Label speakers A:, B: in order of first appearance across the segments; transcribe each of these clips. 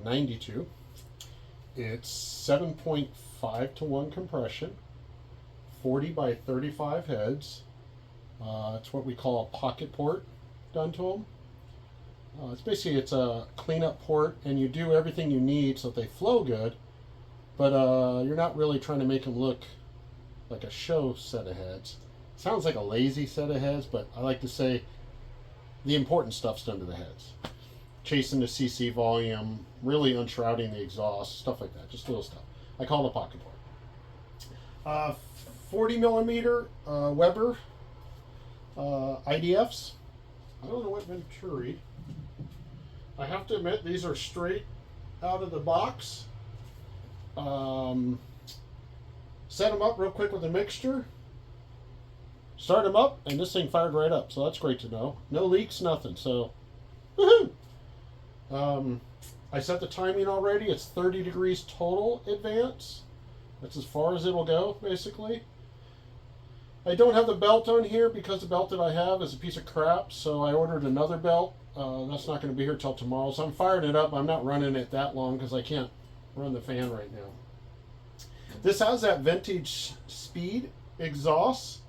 A: 92. It's 7.5 to 1 compression, 40 by 35 heads. It's what we call a pocket port done to them. It's a cleanup port, and you do everything you need so that they flow good, but you're not really trying to make them look like a show set of heads. Sounds like a lazy set of heads, but I like to say the important stuff's done to the heads. Chasing the CC volume, really unshrouding the exhaust, stuff like that, just little stuff. I call it a pocket port. 40 millimeter Weber IDFs. I don't know what Venturi. I have to admit, these are straight out of the box. Set them up real quick with a mixture. Start them up, and this thing fired right up. So that's great to know. No leaks, nothing. So, woohoo! I set the timing already. It's 30 degrees total advance. That's as far as it'll go, basically. I don't have the belt on here because the belt that I have is a piece of crap. So I ordered another belt. That's not going to be here till tomorrow. So I'm firing it up. I'm not running it that long because I can't run the fan right now. This has that vintage speed exhaust.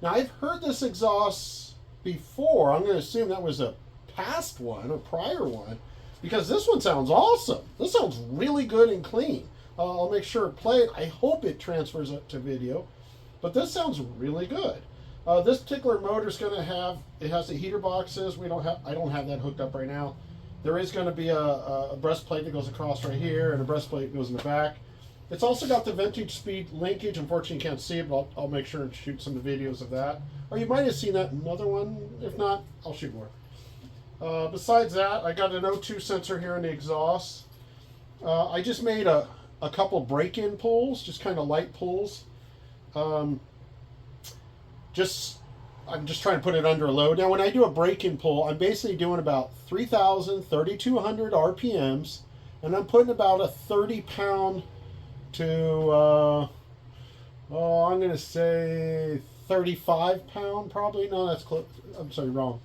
A: Now, I've heard this exhaust before. I'm going to assume that was a past one or prior one, because this one sounds awesome. This sounds really good and clean. I'll make sure to play it. I hope it transfers it to video, but this sounds really good. This particular motor is going to have, it has the heater boxes. I don't have that hooked up right now. There is going to be a breastplate that goes across right here, and a breastplate goes in the back. It's also got the vintage speed linkage. Unfortunately, you can't see it, but I'll make sure and shoot some videos of that. Or you might have seen that in another one. If not, I'll shoot more. Besides that, I got an O2 sensor here in the exhaust. I just made a couple break-in pulls, just kind of light pulls. I'm just trying to put it under a load. Now, when I do a break-in pull, I'm basically doing about 3,000, 3,200 RPMs, and I'm putting about a 30-pound to, I'm going to say 35 pound, probably. No, that's close. I'm sorry, wrong.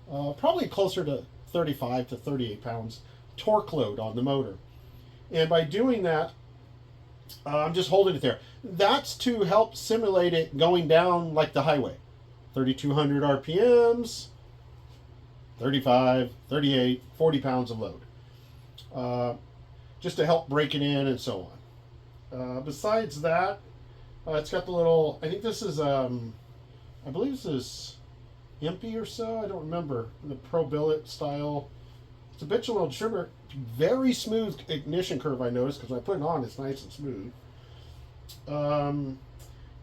A: Probably closer to 35 to 38 pounds torque load on the motor. And by doing that, I'm just holding it there. That's to help simulate it going down like the highway. 3,200 RPMs, 35, 38, 40 pounds of load. Just to help break it in and so on. Besides that, it's got the little, I think this is, I believe this is Impy or so, I don't remember, the Pro Billet style. It's a bitumen trimmer, very smooth ignition curve, I noticed, because when I put it on, it's nice and smooth.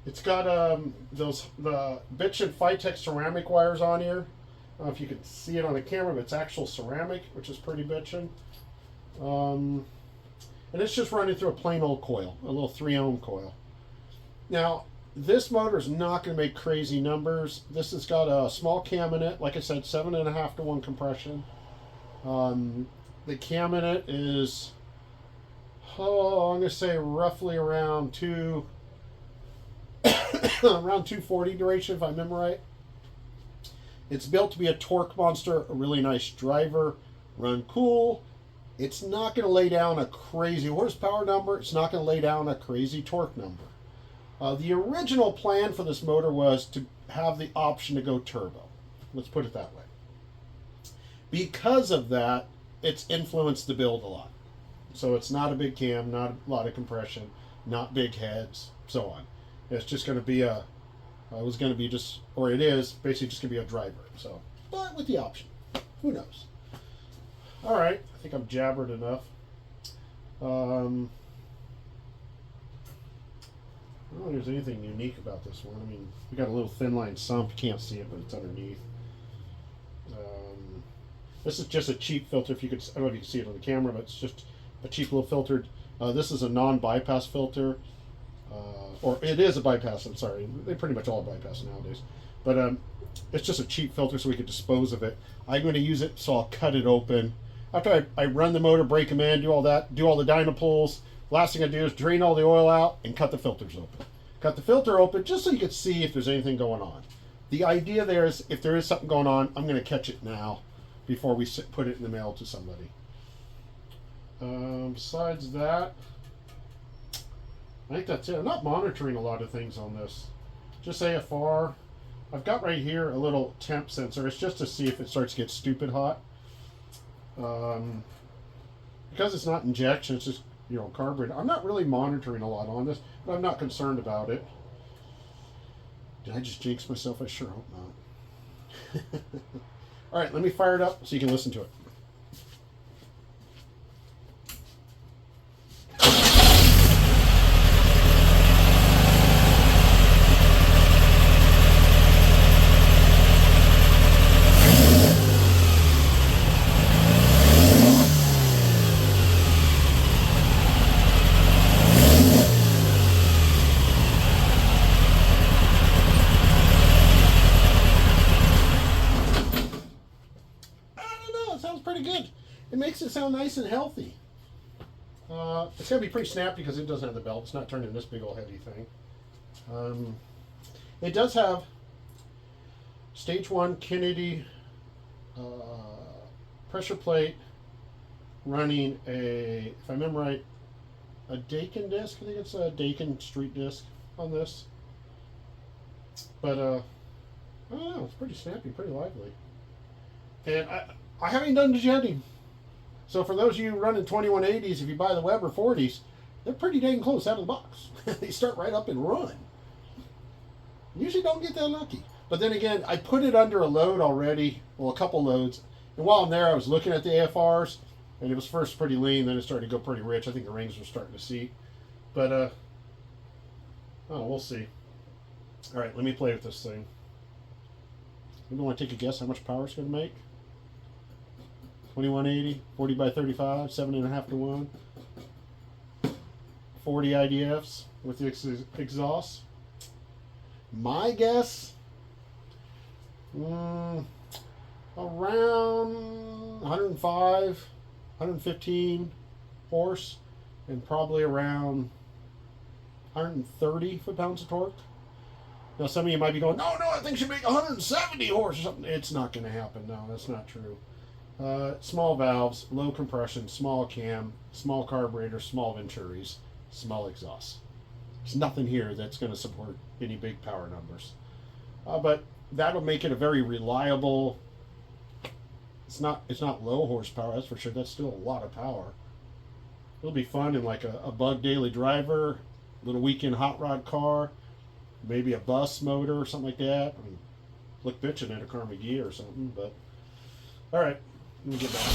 A: It's got the bitchin' Phytech ceramic wires on here. I don't know if you can see it on the camera, but it's actual ceramic, which is pretty bitchin'. And it's just running through a plain old coil, a little 3-ohm coil. Now, this motor is not going to make crazy numbers. This has got a small cam in it. Like I said, 7.5 to 1 compression. The cam in it is, I'm going to say roughly around around 240 duration, if I remember right. It's built to be a torque monster, a really nice driver, run cool. It's not going to lay down a crazy horsepower number. It's not going to lay down a crazy torque number. The original plan for this motor was to have the option to go turbo. Let's put it that way. Because of that, it's influenced the build a lot. So it's not a big cam, not a lot of compression, not big heads, so on. It's just going to be it is basically just going to be a driver. So, but with the option. Who knows? All right, I think I'm jabbered enough. I don't know if there's anything unique about this one. I mean, we got a little thin line sump. You can't see it, but it's underneath. This is just a cheap filter. I don't know if you can see it on the camera, but it's just a cheap little filter. This is a non-bypass filter. Or it is a bypass, I'm sorry. They pretty much all bypass nowadays. But it's just a cheap filter so we could dispose of it. I'm going to use it, so I'll cut it open. After I run the motor, break them in, do all that, do all the dyno pulls, last thing I do is drain all the oil out and cut the filters open. Cut the filter open just so you can see if there's anything going on. The idea there is if there is something going on, I'm going to catch it now before we put it in the mail to somebody. Besides that, I think that's it. I'm not monitoring a lot of things on this. Just AFR. I've got right here a little temp sensor. It's just to see if it starts to get stupid hot. Because it's not injection, it's just, you know, carburetor. I'm not really monitoring a lot on this, but I'm not concerned about it. Did I just jinx myself? I sure hope not. All right, let me fire it up so you can listen to it. It makes it sound nice and healthy. It's going to be pretty snappy because it doesn't have the belt. It's not turning this big old heavy thing. It does have stage 1 Kennedy pressure plate running a, if I remember right, a Dakin disc. I think it's a Dakin street disc on this. But I don't know, it's pretty snappy, pretty lively. And I haven't done the jetting. So for those of you running 2180s, if you buy the Weber 40s, they're pretty dang close out of the box. They start right up and run. Usually don't get that lucky. But then again, I put it under a load already, well, a couple loads. And while I'm there, I was looking at the AFRs, and it was first pretty lean, then it started to go pretty rich. I think the rings were starting to seat. But, oh, we'll see. All right, let me play with this thing. Anybody want to take a guess how much power it's going to make? 2180, 40 by 35, 7.5 to 1. 40 IDFs with the exhaust. My guess, around 105, 115 horse, and probably around 130 foot-pounds of torque. Now, some of you might be going, no, that thing should make 170 horse or something. It's not going to happen. No, that's not true. Small valves, low compression, small cam, small carburetor, small venturis, small exhaust. There's nothing here that's going to support any big power numbers. But that'll make it a very reliable. It's not low horsepower, that's for sure. That's still a lot of power. It'll be fun in like a bug daily driver, little weekend hot rod car, maybe a bus motor or something like that. I mean, look bitching at a Car McGee or something. But all right. Let me get back.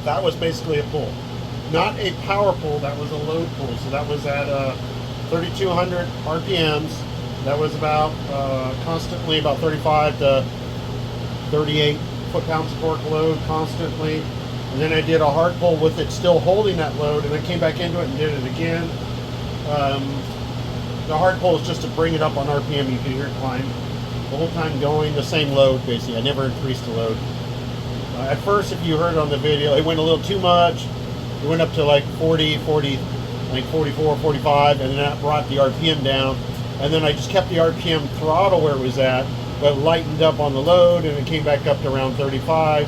A: That was basically a pull. Not a power pull, that was a load pull. So that was at 3,200 RPMs. That was about constantly about 35 to 38 foot-pounds of torque load constantly. And then I did a hard pull with it still holding that load, and then came back into it and did it again. The hard pull is just to bring it up on RPM. You can hear it climb the whole time going, the same load basically. I never increased the load. At first, if you heard on the video, it went a little too much. It went up to like 40, like 44, 45, and then that brought the RPM down. And then I just kept the RPM throttle where it was at, but lightened up on the load, and it came back up to around 35.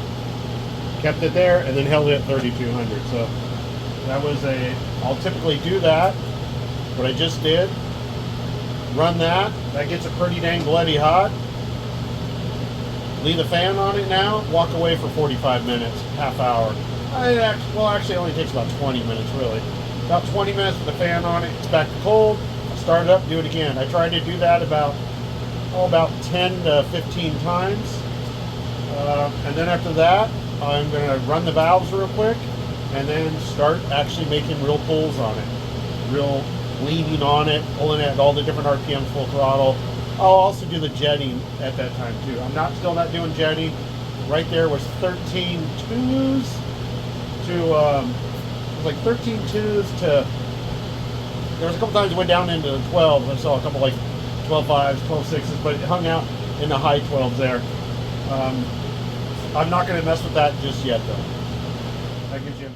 A: Kept it there, and then held it at 3,200. So that was I'll typically do that what I just did. Run that. That gets it pretty dang bloody hot. Leave the fan on it now. Walk away for 45 minutes, half hour. Well, actually, it only takes about 20 minutes, really. About 20 minutes with the fan on it. It's back to cold. Start it up, do it again. I try to do that about 10 to 15 times. And then after that, I'm going to run the valves real quick and then start actually making real pulls on it. Real leaning on it, pulling it at all the different RPMs, full throttle. I'll also do the jetting at that time too. I'm still not doing jetting. Right there was 13 twos to, it was like 13 twos to, there was a couple times it went down into the 12s. I saw a couple like 12 5s, 12 6s, but it hung out in the high 12s there. I'm not going to mess with that just yet though. That gives you